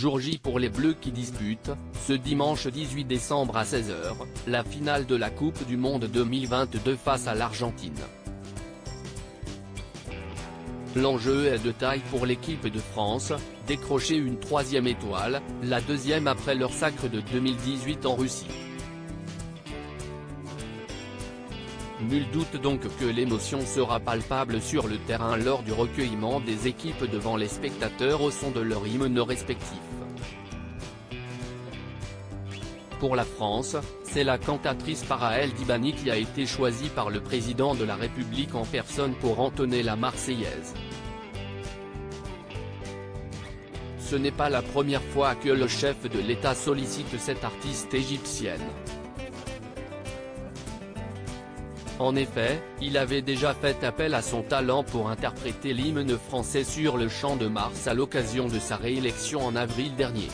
Jour J pour les Bleus qui disputent, ce dimanche 18 décembre à 16 h, la finale de la Coupe du Monde 2022 face à l'Argentine. L'enjeu est de taille pour l'équipe de France, décrocher une 3e étoile, la 2e après leur sacre de 2018 en Russie. Nul doute donc que l'émotion sera palpable sur le terrain lors du recueillement des équipes devant les spectateurs au son de leurs hymnes respectifs. Pour la France, c'est la cantatrice Paraël Dibany qui a été choisie par le président de la République en personne pour entonner la Marseillaise. Ce n'est pas la première fois que le chef de l'État sollicite cette artiste égyptienne. En effet, il avait déjà fait appel à son talent pour interpréter l'hymne français sur le Champ de Mars à l'occasion de sa réélection en avril dernier.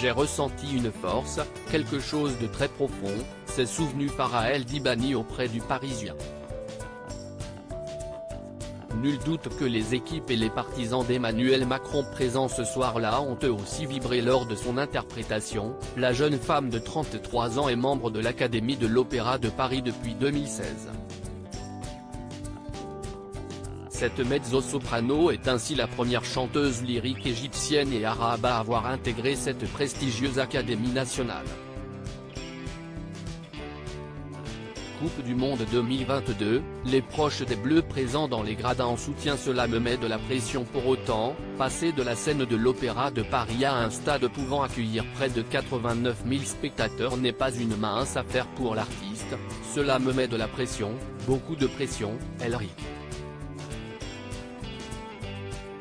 J'ai ressenti une force, quelque chose de très profond, s'est souvenu Paraël Dibany auprès du Parisien. Nul doute que les équipes et les partisans d'Emmanuel Macron présents ce soir-là ont eux aussi vibré lors de son interprétation. La jeune femme de 33 ans est membre de l'Académie de l'Opéra de Paris depuis 2016. Cette mezzo-soprano est ainsi la première chanteuse lyrique égyptienne et arabe à avoir intégré cette prestigieuse Académie nationale. Coupe du Monde 2022, les proches des Bleus présents dans les gradins en soutien. Cela me met de la pression. Pour autant, passer de la scène de l'Opéra de Paris à un stade pouvant accueillir près de 89 000 spectateurs n'est pas une mince affaire pour l'artiste. Cela me met de la pression, beaucoup de pression, elle rit.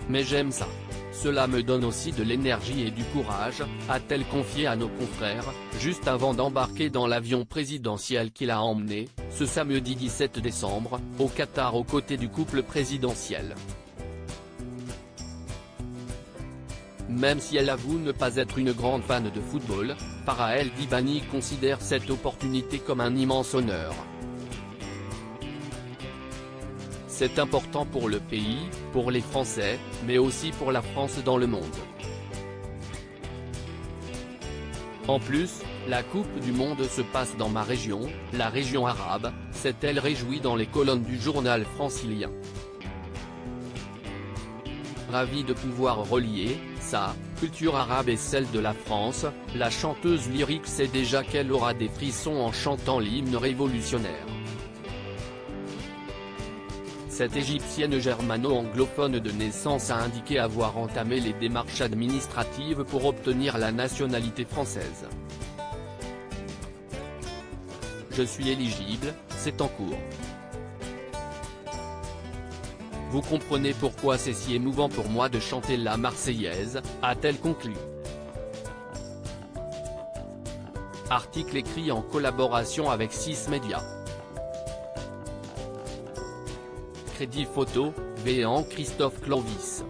Mais j'aime ça. Cela me donne aussi de l'énergie et du courage, a-t-elle confié à nos confrères, juste avant d'embarquer dans l'avion présidentiel qui l'a emmenée, ce samedi 17 décembre, au Qatar aux côtés du couple présidentiel. Même si elle avoue ne pas être une grande fan de football, Paraël Dibany considère cette opportunité comme un immense honneur. C'est important pour le pays, pour les Français, mais aussi pour la France dans le monde. En plus, la Coupe du Monde se passe dans ma région, la région arabe, s'est-elle réjouie dans les colonnes du journal francilien. Ravie de pouvoir relier sa culture arabe et celle de la France, la chanteuse lyrique sait déjà qu'elle aura des frissons en chantant l'hymne révolutionnaire. Cette égyptienne germano-anglophone de naissance a indiqué avoir entamé les démarches administratives pour obtenir la nationalité française. Je suis éligible, c'est en cours. Vous comprenez pourquoi c'est si émouvant pour moi de chanter la Marseillaise, a-t-elle conclu. Article écrit en collaboration avec 6 médias. Crédit photo, Véan Christophe Clovis.